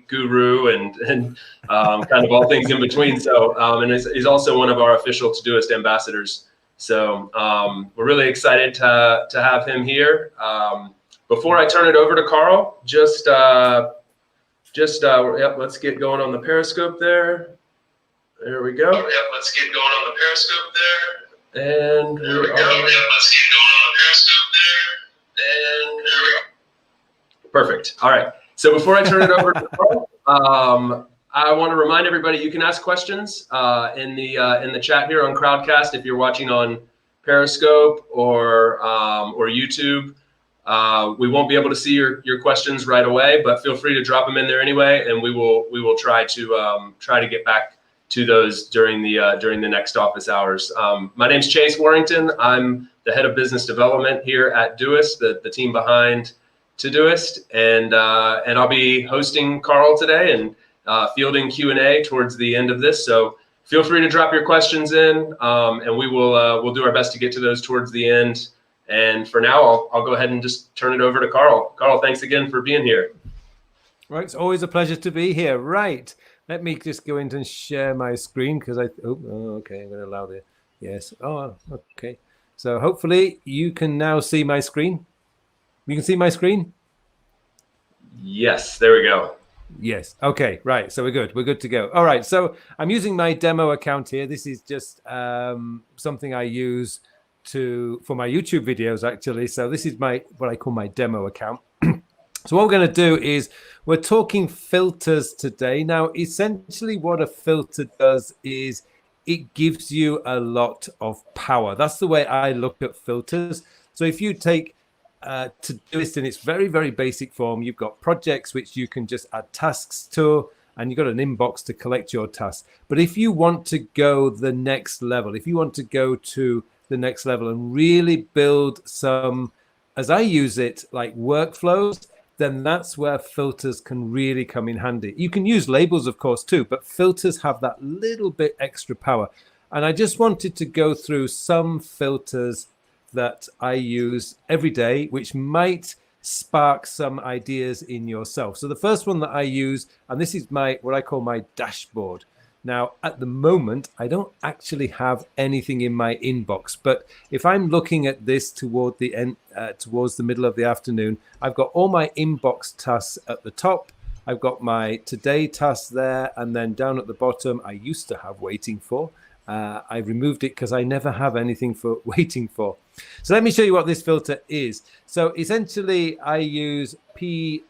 guru and kind of all things in between. So and he's also one of our official Todoist ambassadors. So we're really excited to have him here. Before I turn it over to Carl, yep, let's get going on the Periscope there. There we go. Yep, let's get going on the Periscope there. And there we go. Yep, let's get going on the Periscope there. And there we go. Perfect. All right. So before I turn it over to Carl, I want to remind everybody you can ask questions in the chat here on Crowdcast if you're watching on Periscope or YouTube. We won't be able to see your questions right away, but feel free to drop them in there anyway, and we will try to get back to those during the next office hours. My name's Chase Warrington. I'm the head of business development here at Doist, the team behind Todoist, and I'll be hosting Carl today and fielding Q&A towards the end of this. So feel free to drop your questions in, and we'll do our best to get to those towards the end. And for now, I'll go ahead and just turn it over to Carl. Carl, thanks again for being here. Right, it's always a pleasure to be here. Right, let me just go in and share my screen because okay, I'm going to allow the yes. Oh, okay. So hopefully you can now see my screen. You can see my screen? Yes, there we go. Yes. Okay, right. So we're good. We're good to go. All right. So I'm using my demo account here. This is just something I use for my YouTube videos, actually. So this is what I call my demo account. So what we're going to do is we're talking filters today. Now, essentially what a filter does is it gives you a lot of power. That's the way I look at filters. So if you take Todoist in its very, very basic form, you've got projects which you can just add tasks to, and you've got an inbox to collect your tasks. But if you want to go the next level, if you want to go to the next level and really build some, as I use it, like workflows, then that's where filters can really come in handy. You can use labels, of course, too, but filters have that little bit extra power. And I just wanted to go through some filters that I use every day, which might spark some ideas in yourself. So the first one that I use, and this is what I call my dashboard. Now, at the moment, I don't actually have anything in my inbox, but if I'm looking at this toward the end, towards the middle of the afternoon, I've got all my inbox tasks at the top. I've got my today tasks there, and then down at the bottom, I used to have waiting for. I removed it because I never have anything for waiting for. So let me show you what this filter is. So essentially, I use P:*inbox,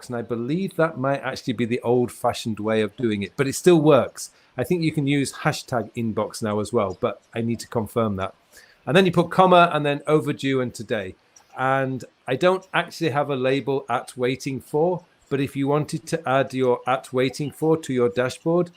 and I believe that might actually be the old-fashioned way of doing it, but it still works. I think you can use #inbox now as well, but I need to confirm that. And then you put comma and then overdue and today. And I don't actually have a label at waiting for, but if you wanted to add your at waiting for to your dashboard,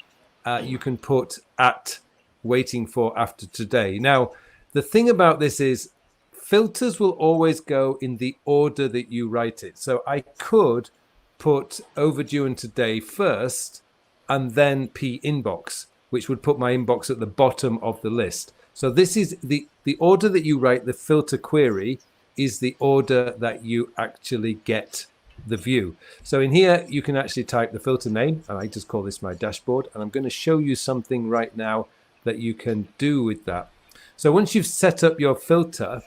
you can put at waiting for after today. Now, the thing about this is filters will always go in the order that you write it. So I could put overdue and today first and then P:*inbox, which would put my inbox at the bottom of the list. So this is the order that you write the filter query is the order that you actually get the view. So in here, you can actually type the filter name, and I just call this my dashboard. And I'm going to show you something right now that you can do with that. So once you've set up your filter,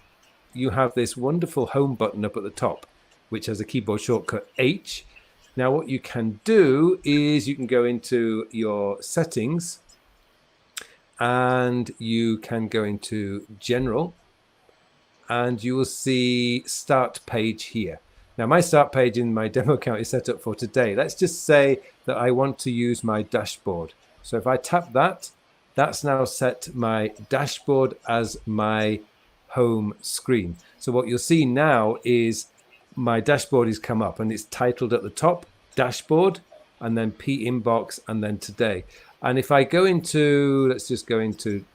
you have this wonderful home button up at the top, which has a keyboard shortcut H. Now what you can do is you can go into your settings and you can go into general and you will see start page here. Now my start page in my demo account is set up for today. Let's just say that I want to use my dashboard. So if I tap that, that's now set my dashboard as my home screen. So what you'll see now is my dashboard is come up and it's titled at the top, dashboard, and then P:*inbox, and then today. And if I go into, let's go into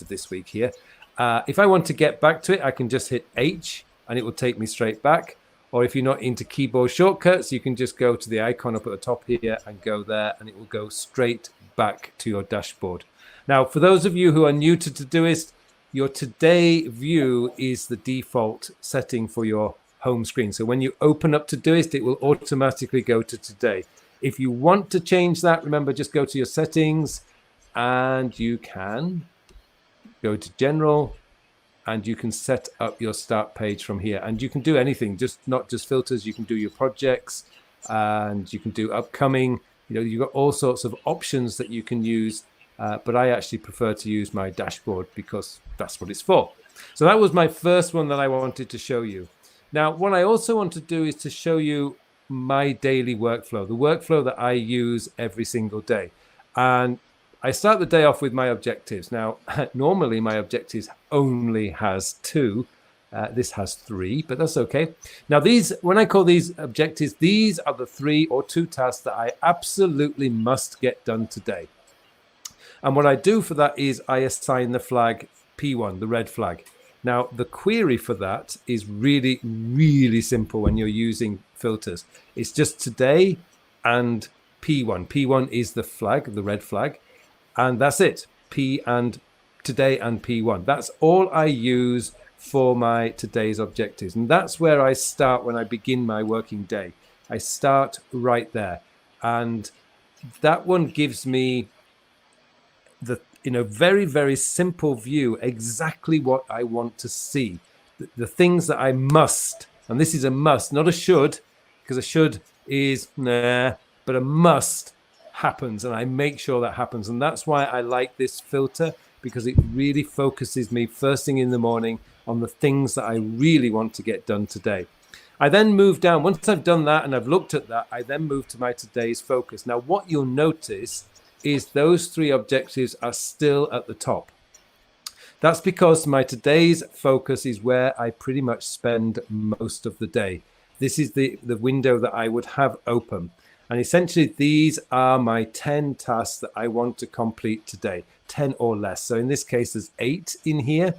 this week here. If I want to get back to it, I can just hit H and it will take me straight back. Or if you're not into keyboard shortcuts, you can just go to the icon up at the top here and go there and it will go straight back to your dashboard. Now, for those of you who are new to Todoist, your today view is the default setting for your home screen. So when you open up Todoist, it will automatically go to today. If you want to change that, remember, just go to your settings and you can go to general and you can set up your start page from here. And you can do anything, just not just filters. You can do your projects and you can do upcoming. You've got all sorts of options that you can use. But I actually prefer to use my dashboard because that's what it's for. So that was my first one that I wanted to show you. Now, what I also want to do is to show you my daily workflow, the workflow that I use every single day. And I start the day off with my objectives. Now, normally my objectives only has 2. This has 3, but that's okay. Now, when I call these objectives, these are the 3 or 2 tasks that I absolutely must get done today. And what I do for that is I assign the flag P1, the red flag. Now, the query for that is really, really simple when you're using filters. It's just today and P1. P1 is the flag, the red flag, and that's it. Today and P1. That's all I use for my today's objectives. And that's where I start when I begin my working day. I start right there. And that one gives me very, very simple view, exactly what I want to see. The things that I must, and this is a must, not a should, because a should is nah, but a must happens, and I make sure that happens. And that's why I like this filter, because it really focuses me first thing in the morning on the things that I really want to get done today. I then move down. Once I've done that and I've looked at that, I then move to my today's focus. Now, what you'll notice is those 3 objectives are still at the top. That's because my today's focus is where I pretty much spend most of the day. This is the window that I would have open. And essentially, these are my 10 tasks that I want to complete today, 10 or less. So in this case, there's 8 in here.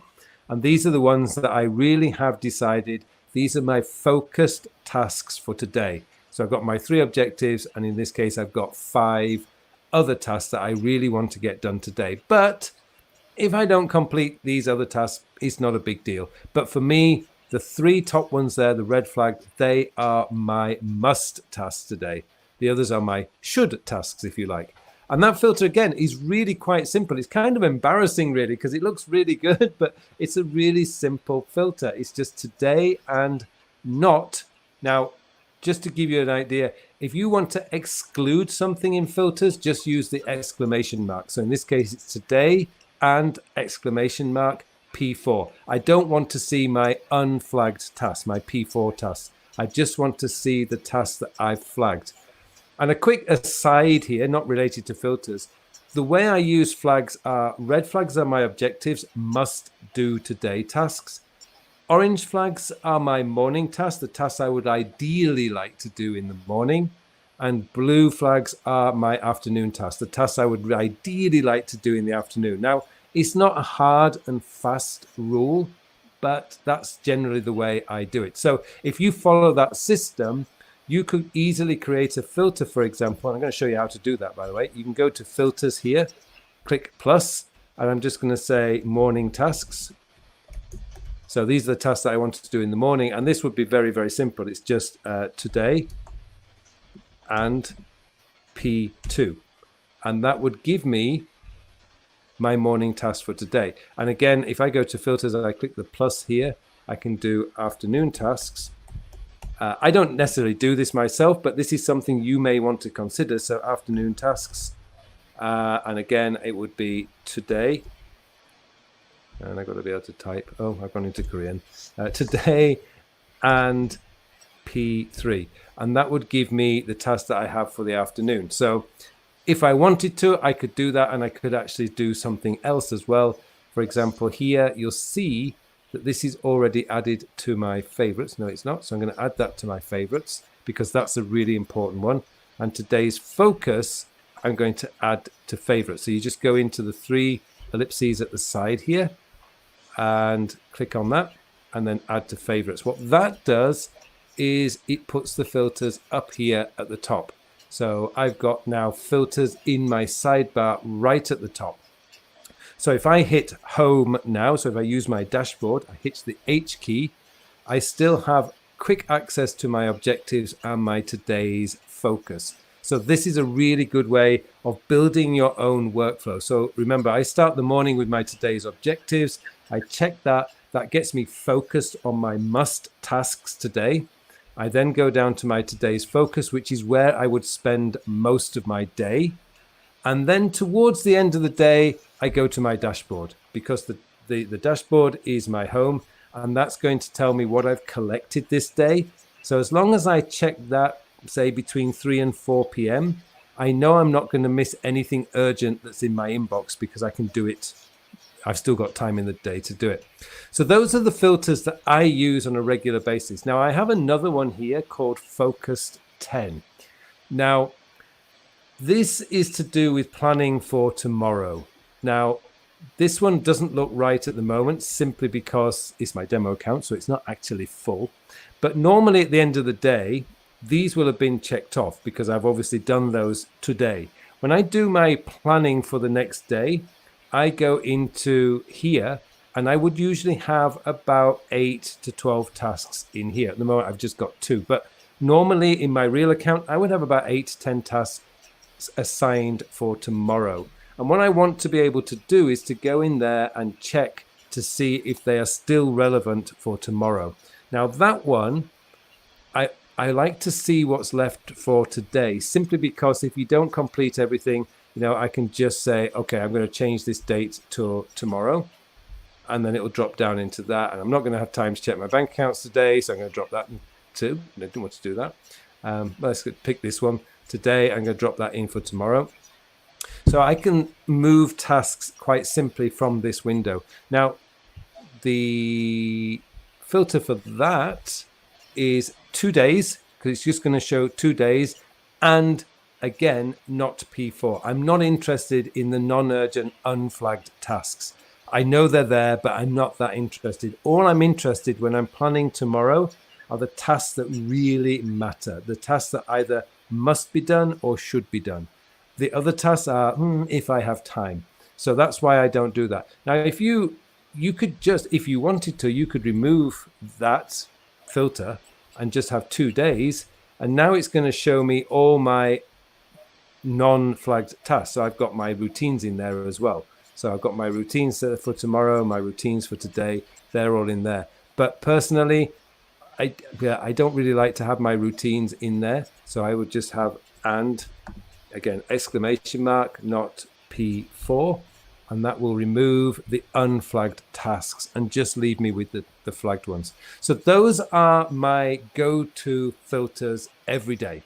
And these are the ones that I really have decided. These are my focused tasks for today. So I've got my 3 objectives. And in this case, I've got 5 other tasks that I really want to get done today. But if I don't complete these other tasks, it's not a big deal. But for me, the 3 top ones there, the red flag, they are my must tasks today. The others are my should tasks, if you like. And that filter, again, is really quite simple. It's kind of embarrassing, really, because it looks really good, but it's a really simple filter. It's just today and not. Now, just to give you an idea, if you want to exclude something in filters, just use the exclamation mark. So in this case, it's today and exclamation mark P4. I don't want to see my unflagged task, my P4 task. I just want to see the task that I've flagged. And a quick aside here, not related to filters, the way I use flags are, red flags are my objectives, must do today tasks. Orange flags are my morning tasks, the tasks I would ideally like to do in the morning. And blue flags are my afternoon tasks, the tasks I would ideally like to do in the afternoon. Now, it's not a hard and fast rule, but that's generally the way I do it. So if you follow that system, you could easily create a filter, for example. And I'm going to show you how to do that, by the way. You can go to filters here, click plus, and I'm just going to say morning tasks. So these are the tasks that I want to do in the morning. And this would be very, very simple. It's just today and P2. And that would give me my morning task for today. And again, if I go to filters and I click the plus here, I can do afternoon tasks. I don't necessarily do this myself, but this is something you may want to consider. So afternoon tasks. And again, it would be today. And I've got to be able to type. Oh, I've gone into Korean. Today and P3. And that would give me the task that I have for the afternoon. So if I wanted to, I could do that, and I could actually do something else as well. For example, here you'll see that this is already added to my favorites. No, it's not. So I'm going to add that to my favorites because that's a really important one. And today's focus, I'm going to add to favorites. So you just go into the 3 ellipses at the side here and click on that and then add to favorites. What that does is it puts the filters up here at the top. So I've got now filters in my sidebar right at the top. So if I hit home now, so if I use my dashboard, I hit the H key, I still have quick access to my objectives and my today's focus. So this is a really good way of building your own workflow. So remember, I start the morning with my today's objectives. I check that. That gets me focused on my must tasks today. I then go down to my today's focus, which is where I would spend most of my day. And then towards the end of the day, I go to my dashboard, because the dashboard is my home, and that's going to tell me what I've collected this day. So as long as I check that, say between 3 and 4 p.m., I know I'm not going to miss anything urgent that's in my inbox, because I can do it. I've still got time in the day to do it. So those are the filters that I use on a regular basis. Now I have another one here called Focused 10. Now this is to do with planning for tomorrow. Now this one doesn't look right at the moment, simply because it's my demo account, so it's not actually full. But normally at the end of the day, these will have been checked off, because I've obviously done those today. When I do my planning for the next day, I go into here, and I would usually have about 8 to 12 tasks in here. At the moment, I've just got 2. But normally in my real account, I would have about 8 to 10 tasks assigned for tomorrow. And what I want to be able to do is to go in there and check to see if they are still relevant for tomorrow. Now that one, I like to see what's left for today, simply because if you don't complete everything, I can just say, okay, I'm going to change this date to tomorrow, and then it will drop down into that. And I'm not going to have time to check my bank accounts today, so I'm going to drop that in too. I didn't want to do that. Let's pick this one today. I'm going to drop that in for tomorrow. So I can move tasks quite simply from this window. Now, the filter for that is 2 days, because it's just going to show 2 days, and again, not P4. I'm not interested in the non-urgent unflagged tasks. I know they're there, but I'm not that interested. All I'm interested when I'm planning tomorrow are the tasks that really matter, the tasks that either must be done or should be done. The other tasks are if I have time. So that's why I don't do that. Now, if you could just, if you wanted to, you could remove that filter and just have 2 days. And now it's going to show me all my non-flagged tasks. So I've got my routines in there as well. So I've got my routines for tomorrow, my routines for today. They're all in there. But personally, I don't really like to have my routines in there. So I would just have and, again, exclamation mark, not P4. And that will remove the unflagged tasks and just leave me with the flagged ones. So those are my go-to filters every day.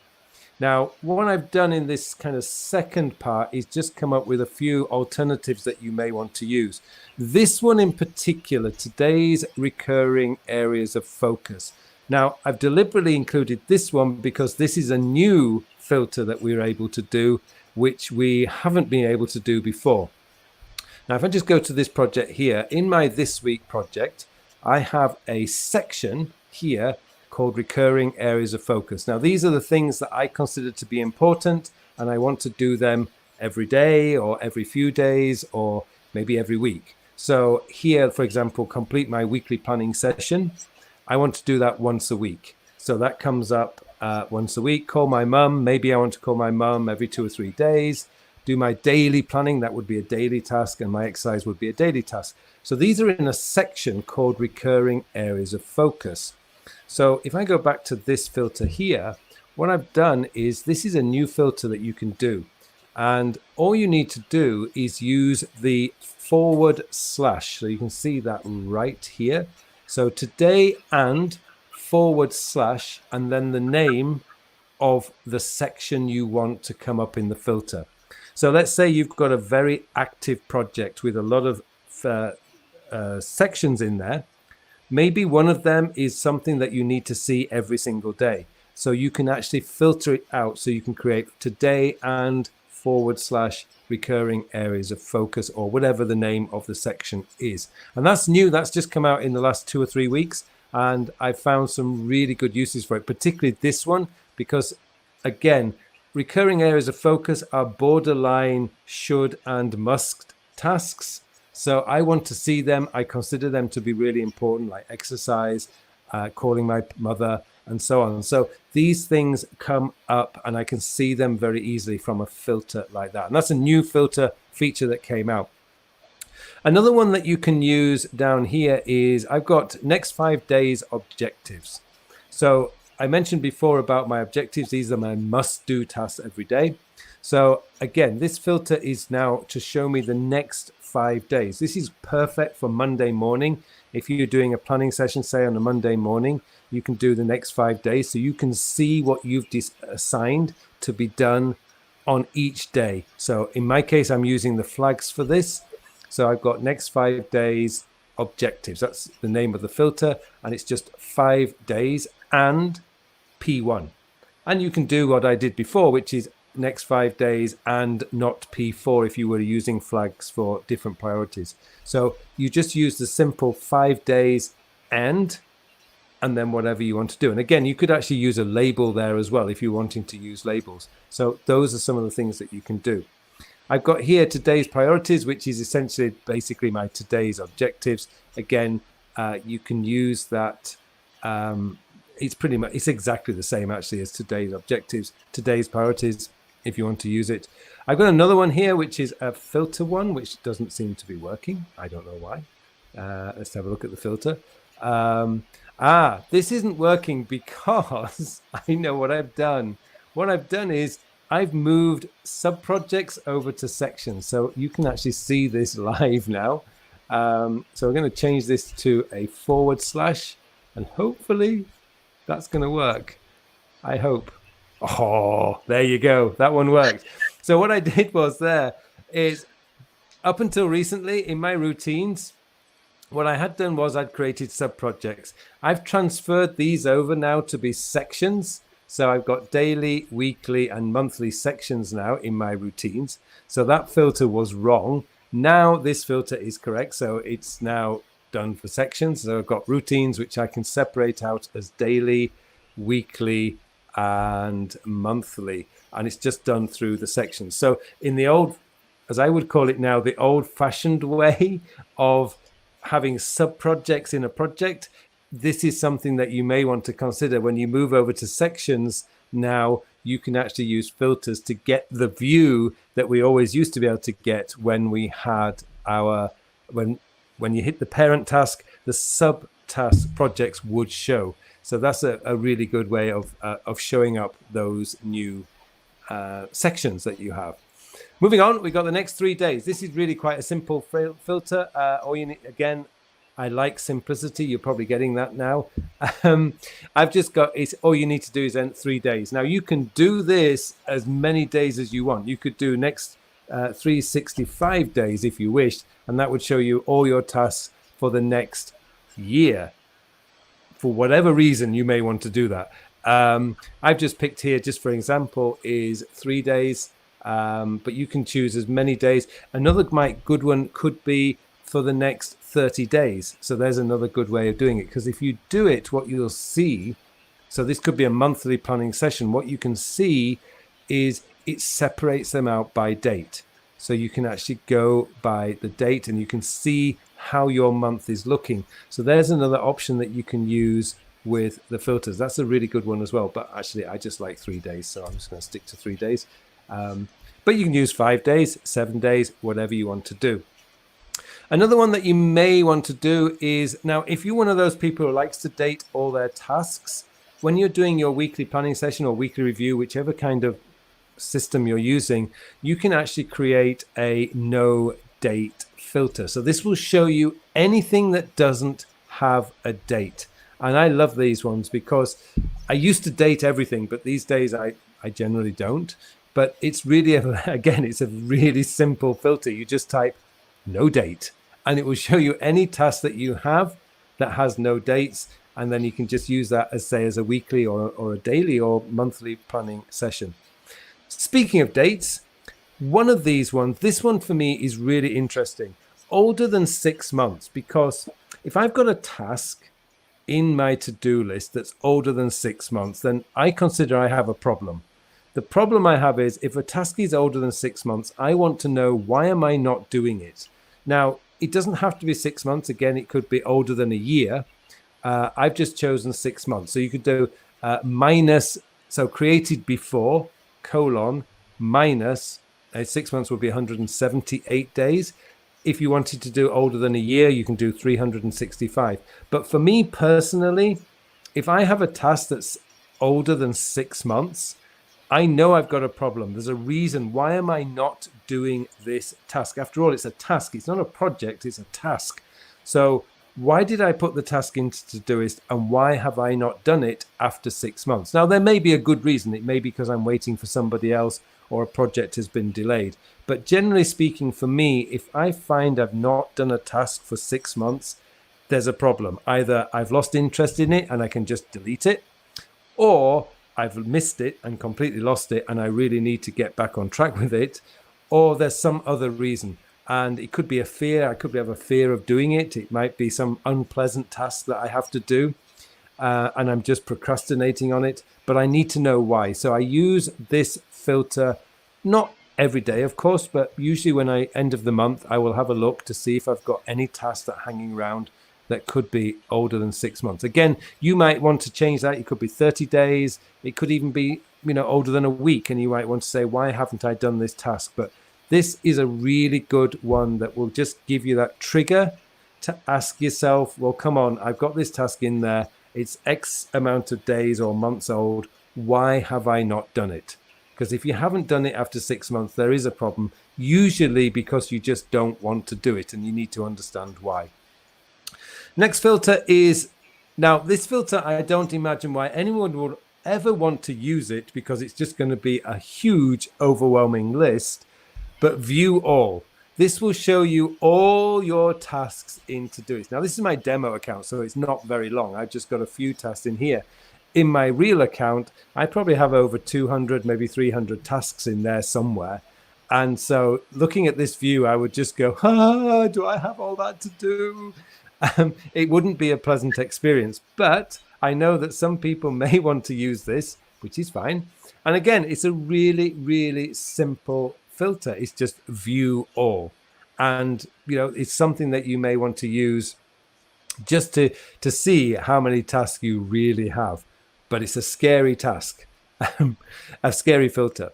Now, what I've done in this kind of second part is just come up with a few alternatives that you may want to use. This one in particular, today's recurring areas of focus. Now, I've deliberately included this one because this is a new filter that we're able to do, which we haven't been able to do before. Now, if I just go to this project here, in my This Week project, I have a section here called Recurring Areas of Focus. Now, these are the things that I consider to be important, and I want to do them every day or every few days or maybe every week. So here, for example, complete my weekly planning session. I want to do that once a week. So that comes up once a week. Call my mum. Maybe I want to call my mum every 2 or 3 days. Do my daily planning, that would be a daily task, and my exercise would be a daily task. So these are in a section called Recurring Areas of Focus. So if I go back to this filter here, what I've done is this is a new filter that you can do. And all you need to do is use the /. So you can see that right here. So today and /, and then the name of the section you want to come up in the filter. So let's say you've got a very active project with a lot of sections in there. Maybe one of them is something that you need to see every single day. So you can actually filter it out. So you can create today and / recurring areas of focus, or whatever the name of the section is. And that's new. That's just come out in the last 2 or 3 weeks. And I found some really good uses for it, particularly this one, because again, recurring areas of focus are borderline should and must tasks. So I want to see them. I consider them to be really important, like exercise, calling my mother, and so on. So these things come up and I can see them very easily from a filter like that. And that's a new filter feature that came out. Another one that you can use down here is I've got next 5 days objectives. So I mentioned before about my objectives. These are my must-do tasks every day. So again, this filter is now to show me the next 5 days. This is perfect for Monday morning. If you're doing a planning session, say on a Monday morning, you can do the next 5 days. So you can see what you've assigned to be done on each day. So in my case, I'm using the flags for this. So I've got next 5 days objectives. That's the name of the filter. And it's just 5 days and P1. And you can do what I did before, which is next 5 days and not P4 if you were using flags for different priorities. So you just use the simple 5 days and then whatever you want to do. And again, you could actually use a label there as well if you're wanting to use labels. So those are some of the things that you can do. I've got here today's priorities, which is essentially basically my today's objectives. Again, you can use that. It's exactly the same actually as today's objectives, today's priorities, if you want to use it. I've got another one here, which is a filter one, which doesn't seem to be working. I don't know why. Let's have a look at the filter. This isn't working because I know what I've done. What I've done is I've moved subprojects over to sections. So you can actually see this live now. So we're going to change this to a / and hopefully that's going to work. I hope. Oh, there you go. That one worked. So what I did was there is up until recently in my routines, what I had done was I'd created subprojects. I've transferred these over now to be sections. So I've got daily, weekly, and monthly sections now in my routines. So that filter was wrong. Now this filter is correct. So it's now done for sections. So I've got routines, which I can separate out as daily, weekly, and monthly. And it's just done through the sections. So in the old, as I would call it now, the old-fashioned way of having subprojects in a project, this is something that you may want to consider when you move over to sections. Now you can actually use filters to get the view that we always used to be able to get when we had our, when you hit the parent task, the sub-task projects would show. So that's a really good way of showing up those new sections that you have. Moving on, we got the next 3 days. This is really quite a simple filter. All you need, again, I like simplicity. You're probably getting that now. I've just got, all you need to do is enter 3 days. Now you can do this as many days as you want. You could do next 365 days if you wished, and that would show you all your tasks for the next year. For whatever reason, you may want to do that. I've just picked here, just for example, is 3 days, but you can choose as many days. Another good one could be for the next 30 days. So there's another good way of doing it, because if you do it, what you'll see, so this could be a monthly planning session, what you can see is it separates them out by date. So you can actually go by the date and you can see how your month is looking. So there's another option that you can use with the filters. That's a really good one as well. But actually, I just like 3 days, so I'm just going to stick to 3 days. But you can use 5 days, 7 days, whatever you want to do. Another one that you may want to do is, now, if you're one of those people who likes to date all their tasks, when you're doing your weekly planning session or weekly review, whichever kind of system you're using, you can actually create a no date filter. So this will show you anything that doesn't have a date. And I love these ones because I used to date everything, but these days I generally don't. But it's really, again, it's a really simple filter. You just type no date and it will show you any task that you have that has no dates. And then you can just use that as, say, as a weekly or a daily or monthly planning session. Speaking of dates, one of these ones, this one for me is really interesting. Older than 6 months, because if I've got a task in my to-do list that's older than 6 months, then I consider I have a problem. The problem I have is if a task is older than 6 months, I want to know, why am I not doing it? Now, it doesn't have to be 6 months. Again, it could be older than a year. I've just chosen 6 months. So you could do minus, so created before, colon, minus, 6 months would be 178 days. If you wanted to do older than a year, you can do 365. But for me personally, if I have a task that's older than 6 months, I know I've got a problem. There's a reason. Why am I not doing this task? After all, it's a task. It's not a project, it's a task. So why did I put the task into Todoist, and why have I not done it after 6 months? Now, there may be a good reason. It may be because I'm waiting for somebody else or a project has been delayed. But generally speaking, for me, if I find I've not done a task for 6 months, there's a problem. Either I've lost interest in it and I can just delete it, or I've missed it and completely lost it and I really need to get back on track with it, or there's some other reason. And it could be a fear. I could have a fear of doing it. It might be some unpleasant task that I have to do, and I'm just procrastinating on it, but I need to know why. So I use this filter, not every day, of course, but usually when I end of the month, I will have a look to see if I've got any tasks that are hanging around that could be older than 6 months. Again, you might want to change that. It could be 30 days. It could even be, older than a week. And you might want to say, why haven't I done this task? But this is a really good one that will just give you that trigger to ask yourself, well, come on, I've got this task in there. It's X amount of days or months old. Why have I not done it? Because if you haven't done it after 6 months, there is a problem, usually because you just don't want to do it, and you need to understand why. Next filter is, now this filter, I don't imagine why anyone would ever want to use it, because it's just going to be a huge, overwhelming list, but view all. This will show you all your tasks in Todoist. Now, this is my demo account, so it's not very long. I've just got a few tasks in here. In my real account, I probably have over 200, maybe 300 tasks in there somewhere. And so looking at this view, I would just go, do I have all that to do? It wouldn't be a pleasant experience, but I know that some people may want to use this, which is fine. And again, it's a really, really simple filter. It's just view all. And, it's something that you may want to use just to see how many tasks you really have. But it's a scary task, a scary filter.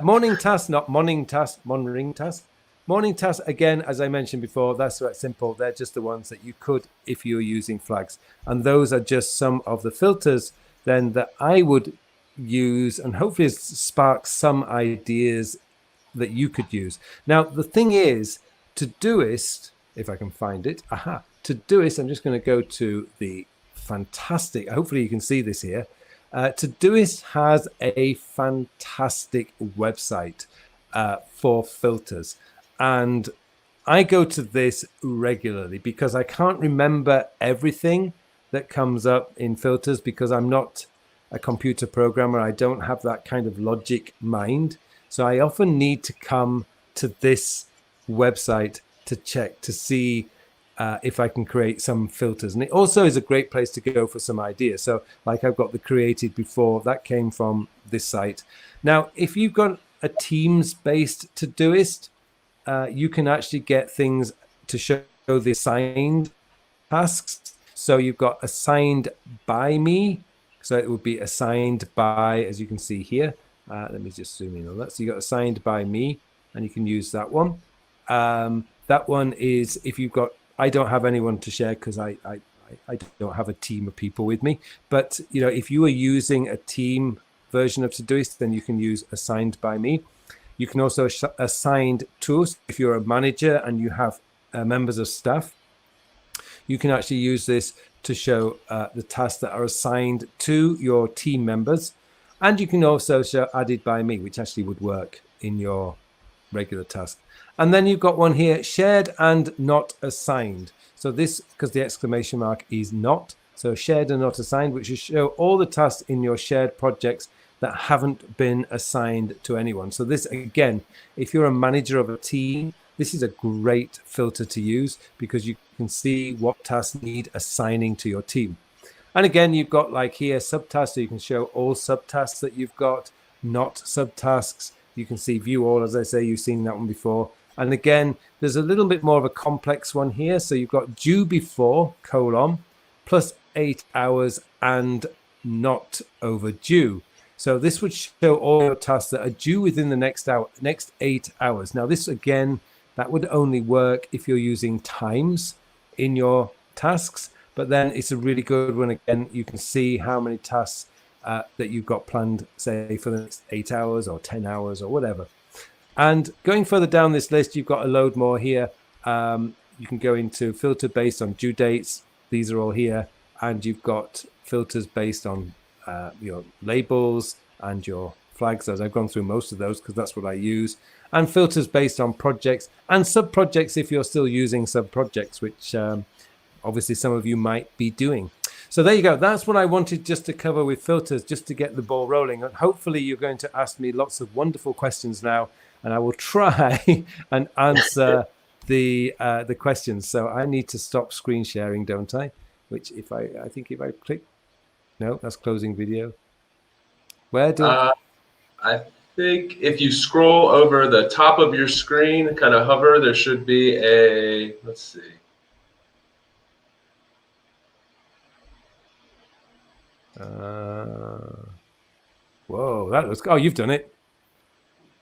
Morning task, not morning task, monitoring task. Morning tasks, again, as I mentioned before, that's right, simple. They're just the ones that you could if you're using flags. And those are just some of the filters then that I would use, and hopefully spark some ideas that you could use. Now, the thing is, Todoist, if I can find it, Todoist, I'm just going to go to the fantastic, hopefully you can see this here. Todoist has a fantastic website for filters. And I go to this regularly because I can't remember everything that comes up in filters, because I'm not a computer programmer. I don't have that kind of logic mind. So I often need to come to this website to check to see if I can create some filters. And it also is a great place to go for some ideas. So like I've got the created before, that came from this site. Now, if you've got a Teams-based Todoist, you can actually get things to show the assigned tasks. So you've got assigned by me. So it would be assigned by, as you can see here. Let me just zoom in on that. So you got assigned by me, and you can use that one. That one is if you've got, I don't have anyone to share because I don't have a team of people with me. But if you are using a team version of Todoist, then you can use assigned by me. You can also assign tools. If you're a manager and you have members of staff, you can actually use this to show the tasks that are assigned to your team members. And you can also show added by me, which actually would work in your regular task. And then you've got one here, shared and not assigned. So this, because the exclamation mark is not, so shared and not assigned, which will show all the tasks in your shared projects that haven't been assigned to anyone. So this, again, if you're a manager of a team, this is a great filter to use because you can see what tasks need assigning to your team. And again, you've got like here subtasks, so you can show all subtasks that you've got, not subtasks. You can see view all, as I say, you've seen that one before. And again, there's a little bit more of a complex one here. So you've got due before, colon, plus 8 hours and not overdue. So this would show all your tasks that are due within the next 8 hours. Now this, again, that would only work if you're using times in your tasks, but then it's a really good one. Again, you can see how many tasks that you've got planned, say, for the next 8 hours or 10 hours or whatever. And going further down this list, you've got a load more here. You can go into filter based on due dates. These are all here. And you've got filters based on your labels and your flags, as I've gone through most of those because that's what I use. And filters based on projects and subprojects if you're still using subprojects, which obviously some of you might be doing. So there you go. That's what I wanted just to cover with filters, just to get the ball rolling. And hopefully you're going to ask me lots of wonderful questions now, and I will try and answer the questions. So I need to stop screen sharing, don't I? Which if I think if I click, no, that's closing video. Where do I think if you scroll over the top of your screen, kind of hover, there should be a, let's see. Whoa, that looks, oh, you've done it.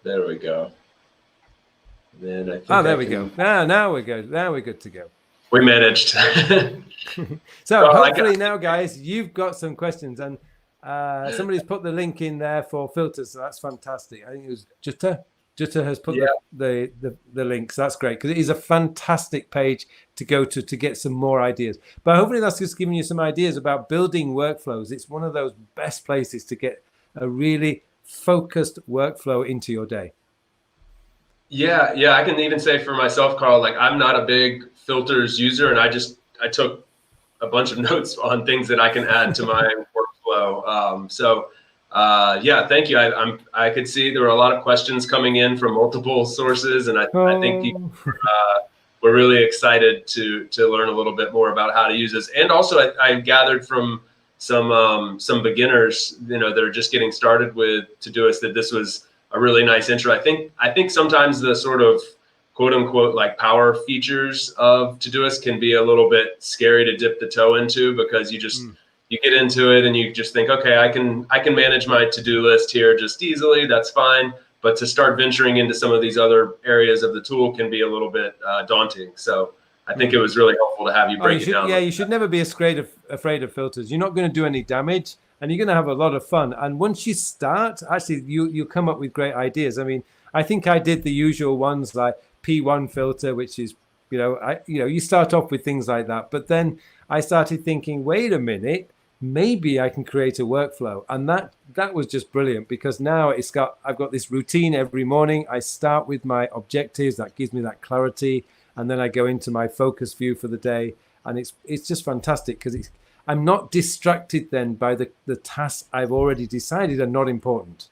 There we go. Then I think there we go. Now we're good. Now we're good to go. We managed. So hopefully now, guys, you've got some questions, and somebody's put the link in there for filters, so that's fantastic. I think it was Jutta. Jutta has put the link, so that's great because it is a fantastic page to go to get some more ideas. But hopefully that's just giving you some ideas about building workflows. It's one of those best places to get a really focused workflow into your day. Yeah, I can even say for myself, Carl, like I'm not a big filters user, and I took a bunch of notes on things that I can add to my workflow. Yeah, thank you. I could see there were a lot of questions coming in from multiple sources, and I think people were really excited to learn a little bit more about how to use this. And also, I gathered from some beginners, that are just getting started with Todoist, that this was a really nice intro. I think sometimes the sort of quote unquote like power features of Todoist can be a little bit scary to dip the toe into, because you just you get into it and you just think, okay, I can manage my to-do list here just easily. That's fine. But to start venturing into some of these other areas of the tool can be a little bit daunting. So I think it was really helpful to have you break it down. Yeah, you should never be afraid of filters. You're not going to do any damage, and you're going to have a lot of fun. And once you start, actually, you come up with great ideas. I mean, I think I did the usual ones like P1 filter, which is, you start off with things like that. But then I started thinking, wait a minute, maybe I can create a workflow. And that was just brilliant, because now I've got this routine every morning. I start with my objectives. That gives me that clarity. And then I go into my focus view for the day. And it's just fantastic, because I'm not distracted then by the tasks I've already decided are not important.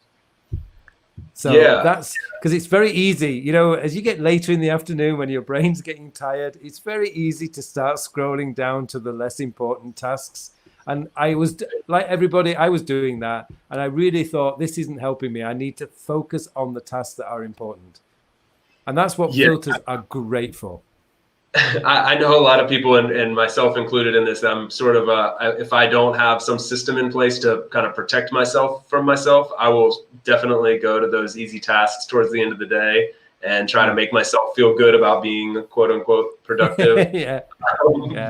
So that's because it's very easy, as you get later in the afternoon when your brain's getting tired, it's very easy to start scrolling down to the less important tasks. And I was like everybody, I was doing that. And I really thought, this isn't helping me. I need to focus on the tasks that are important. And that's what filters are great for. I know a lot of people, and myself included in this, I'm sort of if I don't have some system in place to kind of protect myself from myself, I will definitely go to those easy tasks towards the end of the day and try to make myself feel good about being quote unquote productive.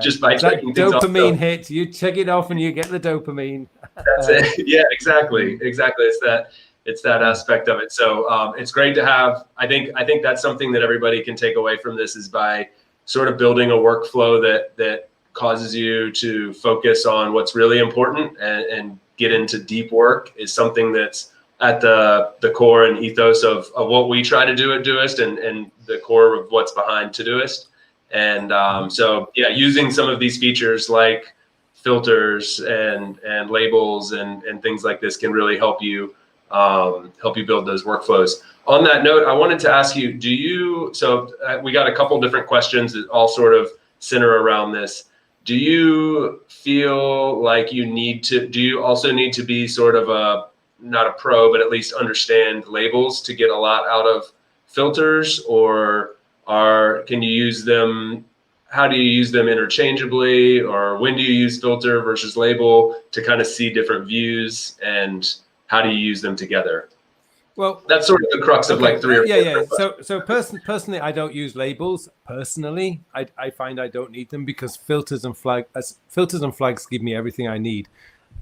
Just by checking things off. Dopamine hit, you check it off and you get the dopamine. That's it. Yeah, exactly. It's that aspect of it. So it's great to have. I think that's something that everybody can take away from this, is by sort of building a workflow that causes you to focus on what's really important and get into deep work, is something that's at the core and ethos of what we try to do at Doist, and the core of what's behind Todoist. And using some of these features like filters and labels and things like this can really help you build those workflows. On that note, I wanted to ask you, we got a couple different questions that all sort of center around this. Do you feel like do you also need to be sort of not a pro, but at least understand labels to get a lot out of filters, or can you use them? how do you use them interchangeably, or when do you use filter versus label to kind of see different views, and how do you use them together? Well, that's sort of the crux of like 3 or 4 questions. So personally, I don't use labels. Personally, I find I don't need them because filters and flags give me everything I need.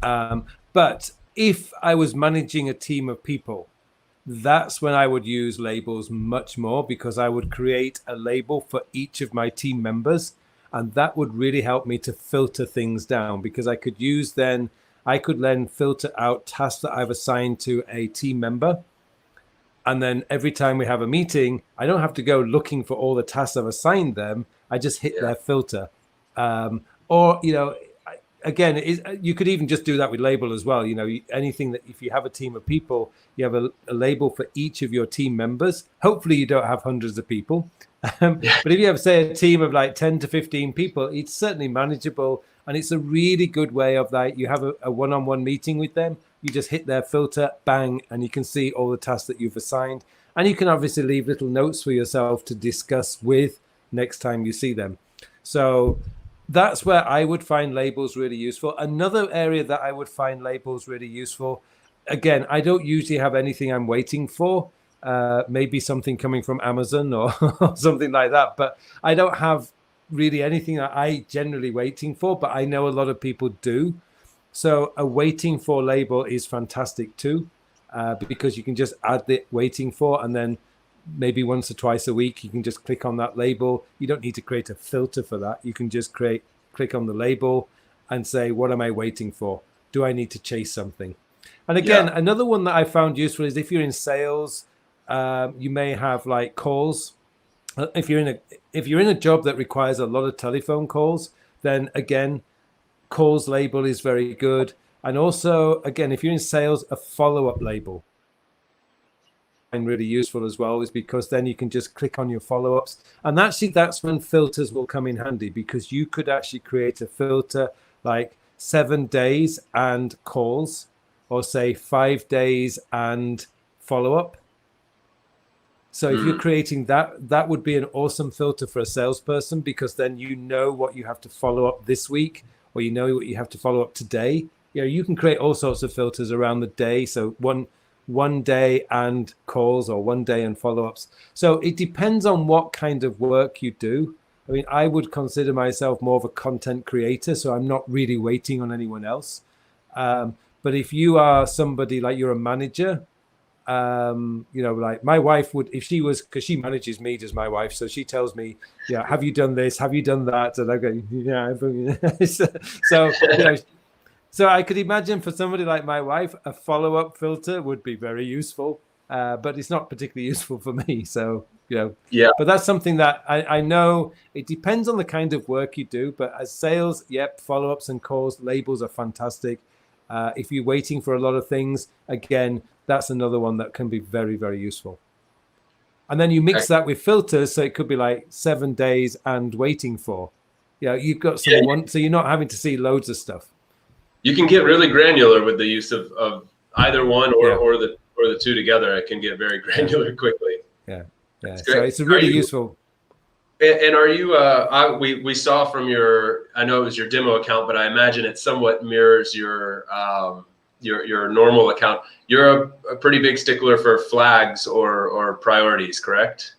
But if I was managing a team of people, that's when I would use labels much more, because I would create a label for each of my team members, and that would really help me to filter things down, because I could then filter out tasks that I've assigned to a team member. And then every time we have a meeting, I don't have to go looking for all the tasks I've assigned them. I just hit their filter. Or, again, you could even just do that with label as well. Anything that, if you have a team of people, you have a label for each of your team members. Hopefully you don't have hundreds of people. But if you have, say, a team of like 10 to 15 people, it's certainly manageable. And it's a really good way of like, you have a one-on-one meeting with them. You just hit their filter, bang, and you can see all the tasks that you've assigned. And you can obviously leave little notes for yourself to discuss with next time you see them. So that's where I would find labels really useful. Another area that I would find labels really useful, again, I don't usually have anything I'm waiting for. Maybe something coming from Amazon or something like that. But I don't have really anything that I generally waiting for, but I know a lot of people do. So a waiting for label is fantastic too, because you can just add the waiting for, and then maybe once or twice a week, you can just click on that label. You don't need to create a filter for that. You can just click on the label and say, what am I waiting for? Do I need to chase something? And again, another one that I found useful is if you're in sales, you may have like calls. If you're in a job that requires a lot of telephone calls, then again, calls label is very good. And also, again, if you're in sales, a follow-up label and really useful as well, is because then you can just click on your follow-ups. And actually, that's when filters will come in handy, because you could actually create a filter like 7 days and calls, or say 5 days and follow-up. So if you're creating that would be an awesome filter for a salesperson, because then you know what you have to follow up this week, or you know what you have to follow up today. You can create all sorts of filters around the day. So one day and calls, or 1 day and follow-ups. So it depends on what kind of work you do. I mean, I would consider myself more of a content creator, so I'm not really waiting on anyone else. But if you are somebody like you're a manager, like my wife would, if she was, because she manages me, does my wife, so she tells me, have you done this, have you done that, and I go, so I could imagine for somebody like my wife, a follow-up filter would be very useful, but it's not particularly useful for me. So but that's something that I know it depends on the kind of work you do. But as sales, follow-ups and calls, labels are fantastic. If you're waiting for a lot of things, again, that's another one that can be very, very useful. And then you mix that with filters, so it could be like 7 days and waiting for. You've got some so you're not having to see loads of stuff. You can get really granular with the use of either one or the two together. It can get very granular quickly. Yeah. So it's really useful. And are you? We saw from I know it was your demo account, but I imagine it somewhat mirrors your normal account. You're a pretty big stickler for flags or priorities, correct?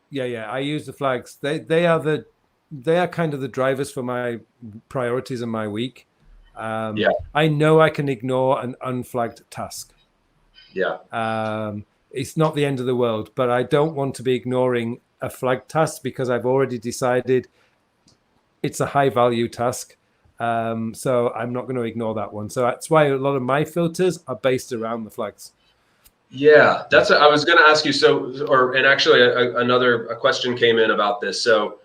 Yeah. I use the flags. They are kind of the drivers for my priorities in my week. I know I can ignore an unflagged task. It's not the end of the world, but I don't want to be ignoring a flagged task because I've already decided it's a high value task. So I'm not going to ignore that one. So that's why a lot of my filters are based around the flags. Yeah, that's what I was going to ask you. And actually a question came in about this. So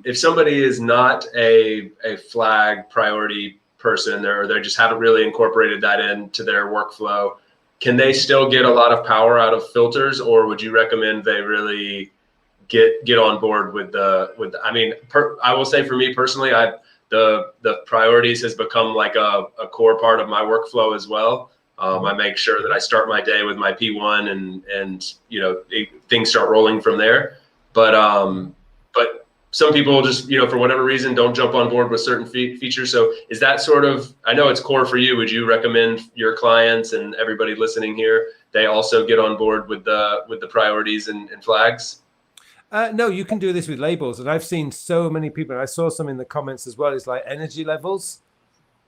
if somebody is not a flag priority person, or they just haven't really incorporated that into their workflow, can they still get a lot of power out of filters, or would you recommend they really get on board with I will say for me personally, the priorities has become like a core part of my workflow as well. I make sure that I start my day with my P1 and things start rolling from there. But some people just, for whatever reason, don't jump on board with certain features. So is that sort of, I know it's core for you. Would you recommend your clients and everybody listening here, they also get on board with the priorities and flags? No, you can do this with labels. And I've seen so many people, I saw some in the comments as well. It's like energy levels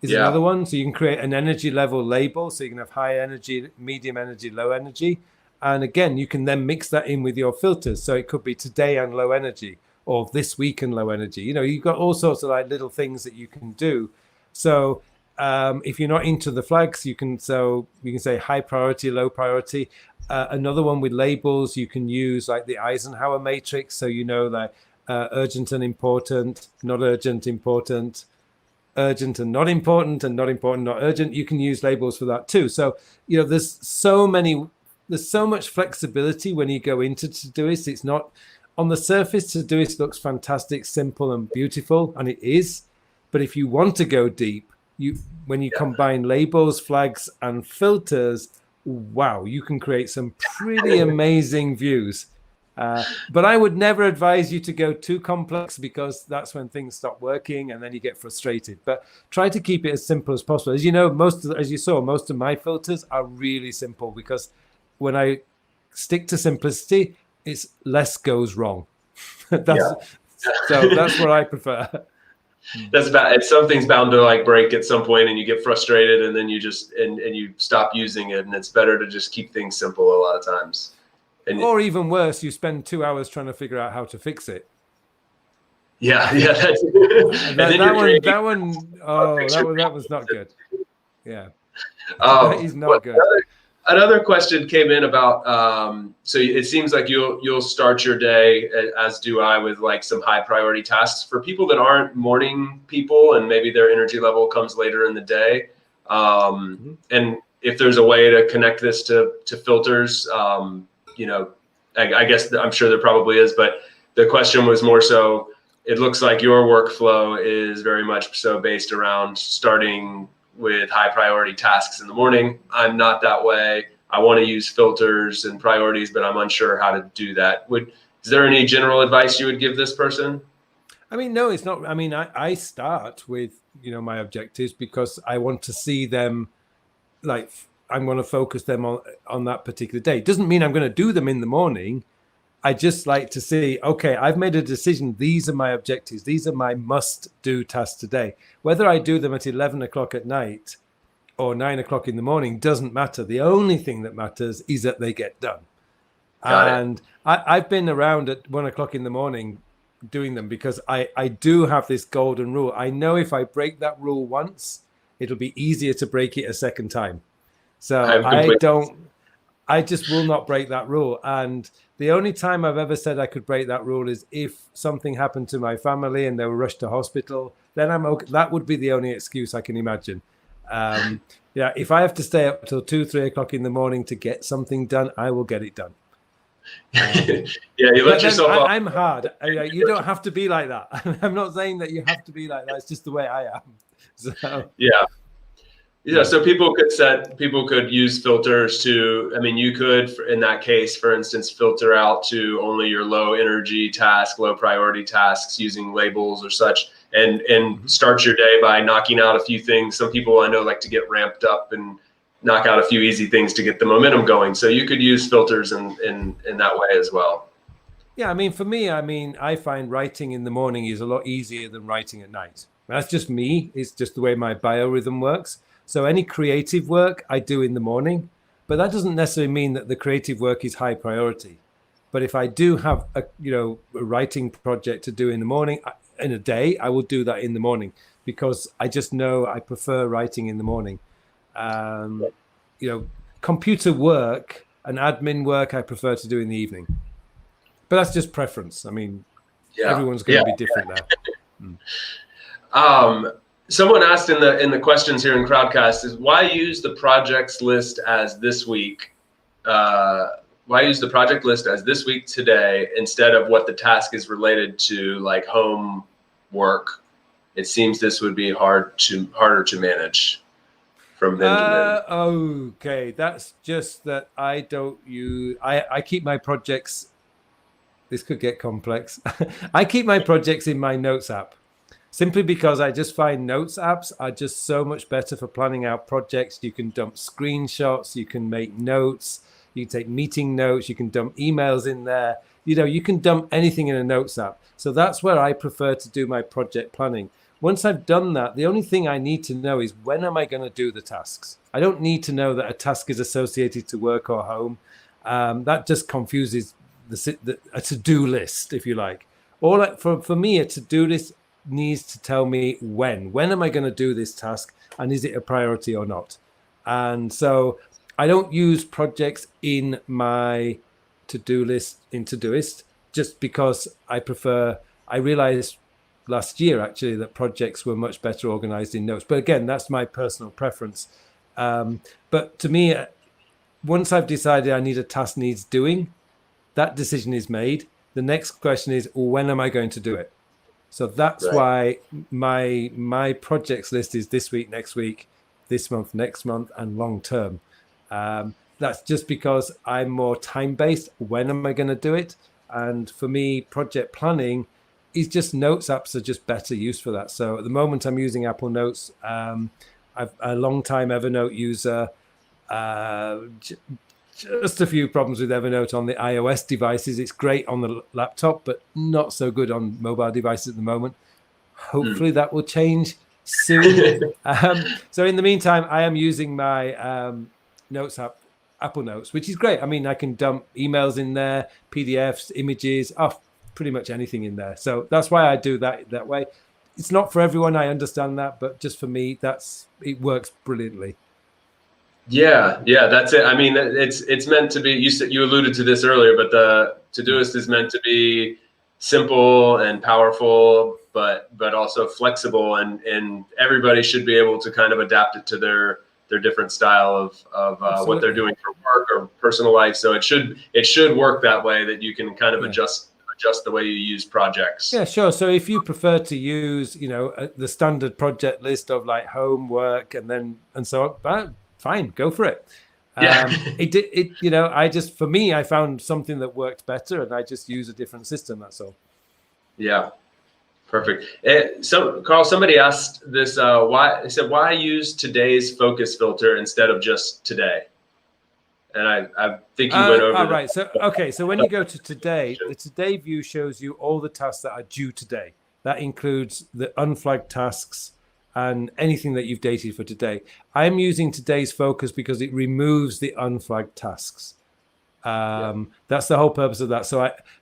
is another one. So you can create an energy level label. So you can have high energy, medium energy, low energy. And again, you can then mix that in with your filters. So it could be today and low energy, or this week and low energy. You've got all sorts of like little things that you can do. So if you're not into the flags, you can say high priority, low priority. Another one with labels, you can use like the Eisenhower matrix. So like urgent and important, not urgent, important, urgent and not important, and not important, not urgent. You can use labels for that too. So there's so much flexibility when you go into Todoist. It's not, on the surface, Todoist looks fantastic, simple and beautiful, and it is. But if you want to go deep, when you combine labels, flags, and filters, wow, you can create some pretty amazing views. But I would never advise you to go too complex, because that's when things stop working and then you get frustrated. But try to keep it as simple as possible. As you know, most of my filters are really simple, because when I stick to simplicity, it's less goes wrong. So that's what I prefer. That's about, something's bound to like break at some point, and you get frustrated, and then you just and you stop using it. And it's better to just keep things simple a lot of times. Or even worse, you spend 2 hours trying to figure out how to fix it. Yeah. That's, that was not good. Yeah, that is not good. Another question came in about, so it seems like you'll start your day, as do I, with like some high priority tasks for people that aren't morning people, and maybe their energy level comes later in the day. And if there's a way to connect this to filters, I guess I'm sure there probably is, but the question was more so, it looks like your workflow is very much so based around starting with high priority tasks in the morning. I'm not that way. I want to use filters and priorities, but I'm unsure how to do that. Is there any general advice you would give this person? I mean, no, it's not. I mean, I start with, my objectives, because I want to see them, like, I'm going to focus them on that particular day. It doesn't mean I'm going to do them in the morning. I just like to see, okay, I've made a decision. These are my objectives. These are my must-do tasks today. Whether I do them at 11 o'clock at night or 9 o'clock in the morning doesn't matter. The only thing that matters is that they get done. I've been around at 1 o'clock in the morning doing them, because I do have this golden rule. I know if I break that rule once, it'll be easier to break it a second time. So I just will not break that rule. And the only time I've ever said I could break that rule is if something happened to my family and they were rushed to hospital. Then I'm okay. That would be the only excuse I can imagine. If I have to stay up till 2-3 o'clock in the morning to get something done, I will get it done. You let yourself off. I'm hard. You don't have to be like that. I'm not saying that you have to be like that. It's just the way I am. So so people could use filters to, I mean, you could, in that case, for instance, filter out to only your low energy task, low priority tasks using labels or such, and start your day by knocking out a few things. Some people I know like to get ramped up and knock out a few easy things to get the momentum going. So you could use filters in that way as well. Yeah, I mean, for me, I find writing in the morning is a lot easier than writing at night. That's just me. It's just the way my biorhythm works. So any creative work I do in the morning, but that doesn't necessarily mean that the creative work is high priority. But if I do have a writing project to do in the morning, in a day, I will do that in the morning, because I just know I prefer writing in the morning. Computer work and admin work I prefer to do in the evening. But that's just preference. I mean, everyone's going to be different there. Someone asked in the questions here in Crowdcast is, why use the projects list as this week? Why use the project list as this week today instead of what the task is related to, like home work? It seems this would be harder to manage. From Benjamin. Okay, that's just that I don't use. I keep my projects This could get complex. I keep my projects in my Notes app simply because I just find Notes apps are just so much better for planning out projects. You can dump screenshots, you can make notes, you can take meeting notes, you can dump emails in there. You can dump anything in a Notes app. So that's where I prefer to do my project planning. Once I've done that, the only thing I need to know is when am I going to do the tasks? I don't need to know that a task is associated to work or home. That just confuses a to-do list, if you like. For me, a to-do list needs to tell me when am I going to do this task, and is it a priority or not. And so I don't use projects in my to-do list in Todoist just because I realized last year actually that projects were much better organized in Notes, but again, that's my personal preference. But to me, once I've decided I need a task needs doing, that decision is made. The next question is, when am I going to do it? So that's why my projects list is this week, next week, this month, next month, and long term. That's just because I'm more time-based. When am I going to do it? And for me, project planning is just Notes apps are just better used for that. So at the moment, I'm using Apple Notes. I'm a long-time Evernote user. Just a few problems with Evernote on the iOS devices. It's great on the laptop, but not so good on mobile devices at the moment. Hopefully that will change soon. So in the meantime, I am using my Notes app, Apple Notes, which is great. I mean, I can dump emails in there, PDFs, images, pretty much anything in there. So that's why I do that way. It's not for everyone, I understand that, but just for me, it works brilliantly. Yeah, that's it. I mean, it's meant to be. You alluded to this earlier, but the Todoist is meant to be simple and powerful, but also flexible, and everybody should be able to kind of adapt it to their different style of what they're doing for work or personal life. So it should work that way, that you can kind of adjust the way you use projects. Yeah, sure. So if you prefer to use, the standard project list of like homework and so on, fine, go for it. For me, I found something that worked better, and I just use a different system. That's all. Yeah, perfect. So, Carl, somebody asked this. Why use today's focus filter instead of just today? And I think you went over. Right. So when you go to today, the today view shows you all the tasks that are due today. That includes the unflagged tasks and anything that you've dated for today. I'm using today's focus because it removes the unflagged tasks. That's the whole purpose of that.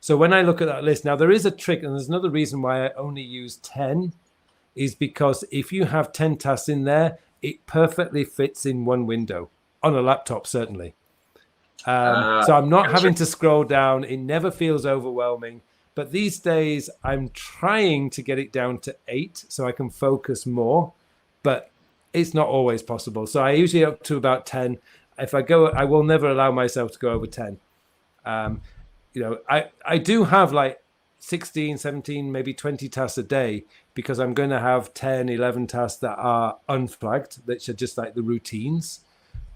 So when I look at that list, now there is a trick, and there's another reason why I only use 10, is because if you have 10 tasks in there, it perfectly fits in one window, on a laptop certainly. So I'm not having to scroll down. It never feels overwhelming. But these days, I'm trying to get it down to 8 so I can focus more, but it's not always possible. So I usually up to about 10. If I go, I will never allow myself to go over 10. I do have like 16, 17, maybe 20 tasks a day, because I'm going to have 10, 11 tasks that are unflagged, that are just like the routines.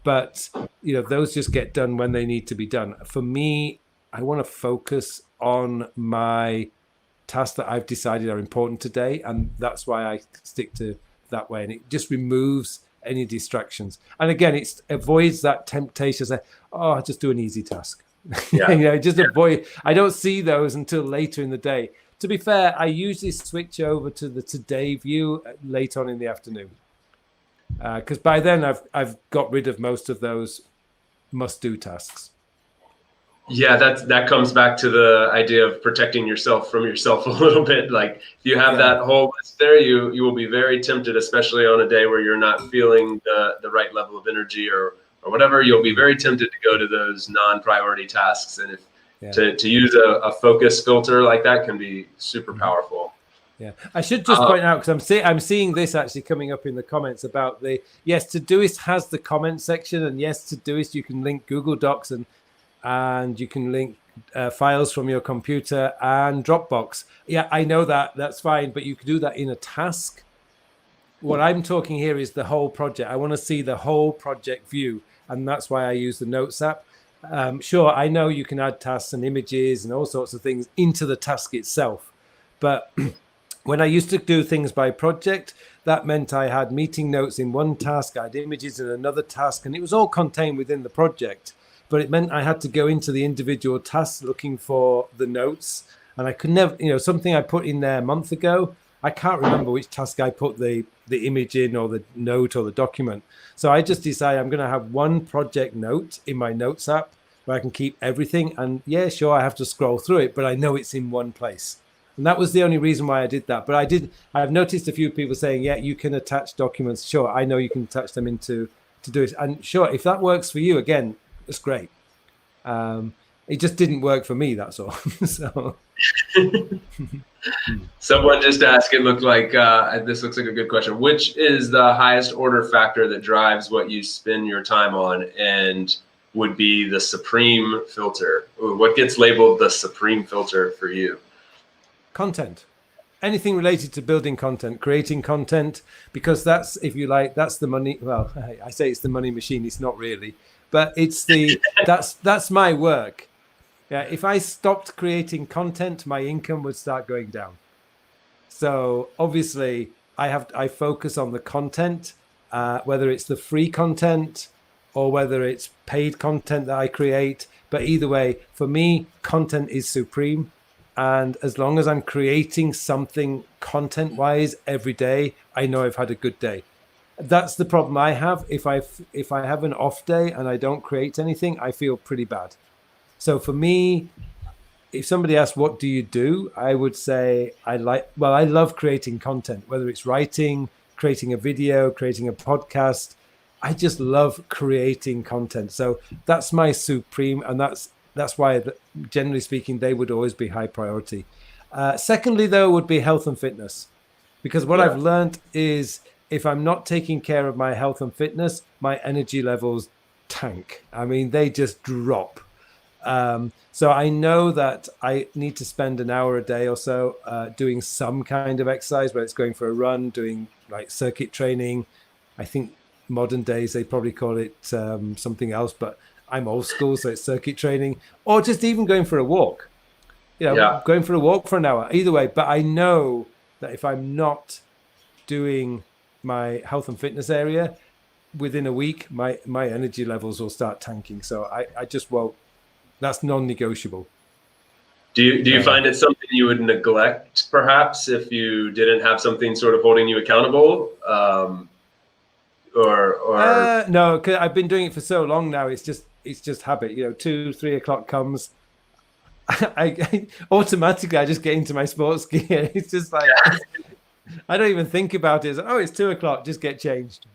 But, those just get done when they need to be done. For me, I want to focus on my tasks that I've decided are important today, and that's why I stick to that way. And it just removes any distractions. And again, it avoids that temptation to say, I'll just do an easy task. Just avoid. I don't see those until later in the day. To be fair, I usually switch over to the today view late on in the afternoon, because by then I've got rid of most of those must-do tasks. Yeah, that comes back to the idea of protecting yourself from yourself a little bit. Like if you have that whole list there, you will be very tempted, especially on a day where you're not feeling the right level of energy or whatever. You'll be very tempted to go to those non-priority tasks, and to use a focus filter like that can be super powerful. Yeah, I should just point out, because I'm seeing this actually coming up in the comments about Todoist has the comment section, and Todoist, you can link Google Docs and you can link files from your computer and Dropbox. Yeah, I know that's fine, but you can do that in a task. What I'm talking here is the whole project. I want to see the whole project view, and that's why I use the Notes app. Sure, I know you can add tasks and images and all sorts of things into the task itself. But when I used to do things by project, that meant I had meeting notes in one task, I had images in another task, and it was all contained within the project. But it meant I had to go into the individual tasks looking for the notes. And I could never, something I put in there a month ago, I can't remember which task I put the image in or the note or the document. So I just decided I'm going to have one project note in my notes app where I can keep everything. And yeah, sure, I have to scroll through it, but I know it's in one place. And that was the only reason why I did that. But I've noticed a few people saying, yeah, you can attach documents. Sure, I know you can attach them into Todoist. And sure, if that works for you, again, it's great. It just didn't work for me, that's all. So. Someone just asked, it looked like, this looks like a good question. Which is the highest order factor that drives what you spend your time on and would be the supreme filter? What gets labeled the supreme filter for you? Content. Anything related to building content, creating content, because that's, if you like, that's the money. Well, I say it's the money machine. It's not really, but it's that's my work. Yeah, if I stopped creating content, my income would start going down. So obviously, I focus on the content, whether it's the free content or whether it's paid content that I create. But either way, for me, content is supreme. And as long as I'm creating something content-wise every day, I know I've had a good day. That's the problem I have. If I have an off day and I don't create anything, I feel pretty bad. So for me, if somebody asks, what do you do? I would say I love creating content, whether it's writing, creating a video, creating a podcast. I just love creating content. So that's my supreme, and that's why, generally speaking, they would always be high priority. Secondly, though, would be health and fitness, because what I've learned is if I'm not taking care of my health and fitness, my energy levels tank. I mean, they just drop. So I know that I need to spend an hour a day or so doing some kind of exercise, whether it's going for a run, doing like circuit training. I think modern days, they probably call it something else, but I'm old school, so it's circuit training, or just even going for a walk, going for a walk for an hour, either way. But I know that if I'm not doing my health and fitness area within a week, my energy levels will start tanking. So I just won't. That's non-negotiable. Do you find it something you would neglect, perhaps, if you didn't have something sort of holding you accountable? No, because I've been doing it for so long now. It's just habit. 2-3 o'clock comes, I automatically I just get into my sports gear. It's just like I don't even think about it. It's 2 o'clock. Just get changed.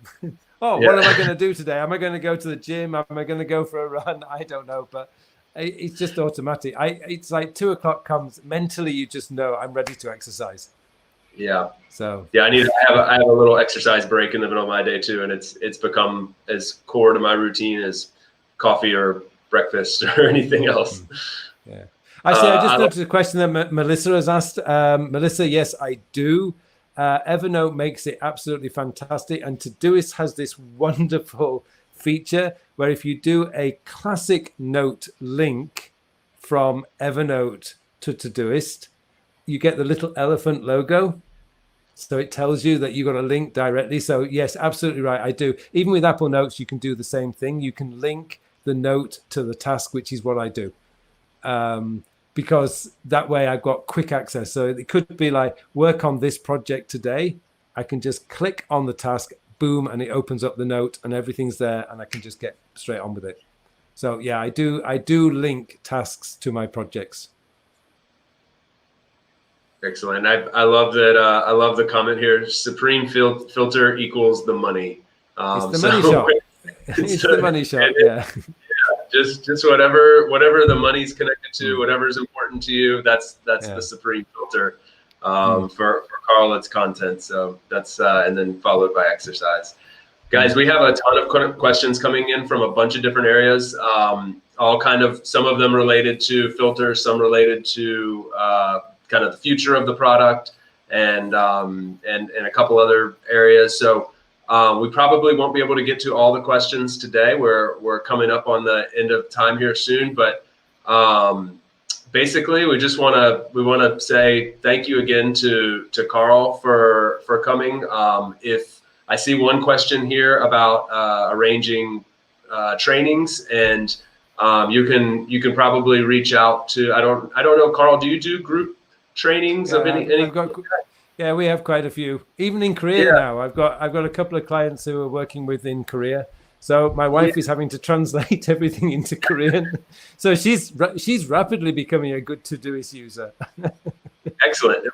What am I going to do today? Am I going to go to the gym? Am I going to go for a run? I don't know, but it's just automatic. It's like 2 o'clock comes. Mentally, you just know I'm ready to exercise. Yeah. So I have a little exercise break in the middle of my day too, and it's become as core to my routine as coffee or breakfast or anything else. Yeah. Actually, I just noticed a question that Melissa has asked. Melissa, yes, I do. Evernote makes it absolutely fantastic, and Todoist has this wonderful feature where if you do a classic note link from Evernote to Todoist, you get the little elephant logo. So it tells you that you got a link directly. So yes, absolutely right. I do. Even with Apple Notes, you can do the same thing. You can link the note to the task, which is what I do. Because that way I've got quick access. So it could be like work on this project today. I can just click on the task, boom, and it opens up the note and everything's there and I can just get straight on with it. So yeah, I do link tasks to my projects. Excellent. I love that. I love the comment here. Supreme filter equals the money. It's the money shot. It's the money shot. Yeah. Just whatever the money's connected to, whatever's important to you, that's the supreme filter. For Carl, it's content. So that's and then followed by exercise. Guys, we have a ton of questions coming in from a bunch of different areas. All kind of, some of them related to filters, some related to kind of the future of the product, and a couple other areas. So We probably won't be able to get to all the questions today. We're coming up on the end of time here soon, but basically we want to say thank you again to Carl for coming. If I see one question here about arranging trainings, and you can probably reach out to, I don't know, Carl, do you do group trainings of any? Yeah, we have quite a few, even in Korea now. I've got a couple of clients who are working with in Korea. So my wife is having to translate everything into Korean. So she's rapidly becoming a good Todoist user. Excellent.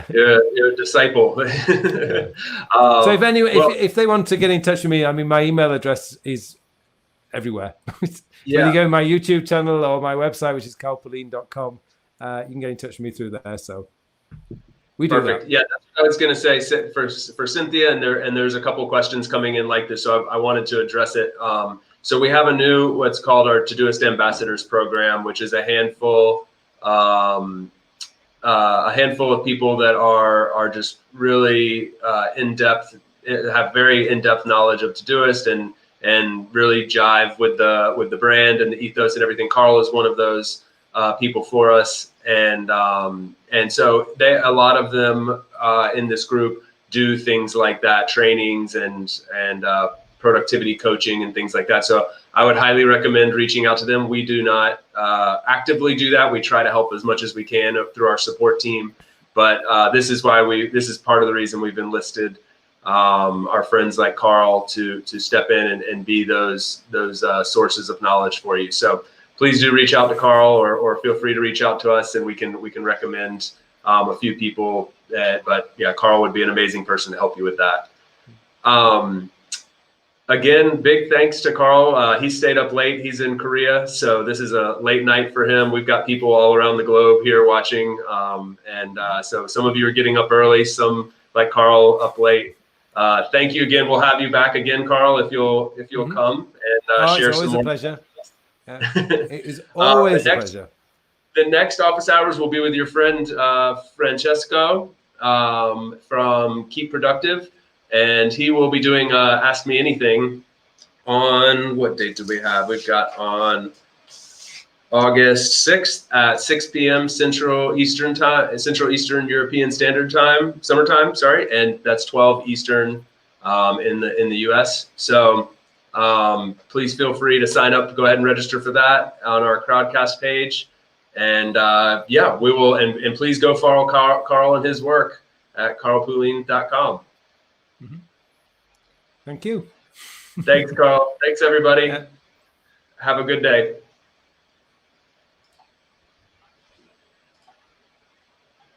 You're a disciple. So if they want to get in touch with me, I mean, my email address is everywhere. When you go to my YouTube channel or my website, which is carlpullein.com, you can get in touch with me through there. So we do that. Yeah, that's what I was going to say for Cynthia, and there's a couple questions coming in like this, so I wanted to address it. So we have a new, what's called our Todoist Ambassadors program, which is a handful of people that are just really in-depth, have very in-depth knowledge of Todoist and really jive with the brand and the ethos and everything. Carl is one of those people for us, and so a lot of them in this group do things like that, trainings and productivity coaching and things like that. So I would highly recommend reaching out to them. We do not actively do that. We try to help as much as we can through our support team, but this is part of the reason we've enlisted our friends like Carl to step in and be those sources of knowledge for you. So please do reach out to Carl, or feel free to reach out to us, and we can recommend a few people. But yeah, Carl would be an amazing person to help you with that. Again, big thanks to Carl. He stayed up late. He's in Korea, so this is a late night for him. We've got people all around the globe here watching, so some of you are getting up early, some like Carl up late. Thank you again. We'll have you back again, Carl, if you'll come and share some more. It's always a pleasure. It is always a pleasure. The next office hours will be with your friend Francesco from Keep Productive, and he will be doing Ask Me Anything on, what date do we have? We've got on August 6th at 6 p.m. Central Eastern European Standard Time, summertime, sorry, and that's 12 Eastern in the US. So please feel free to sign up, go ahead and register for that on our Crowdcast page. And we will, and please go follow Carl and his work at carlpullein.com. Mm-hmm. Thank you. Thanks, Carl. Thanks, everybody. Have a good day.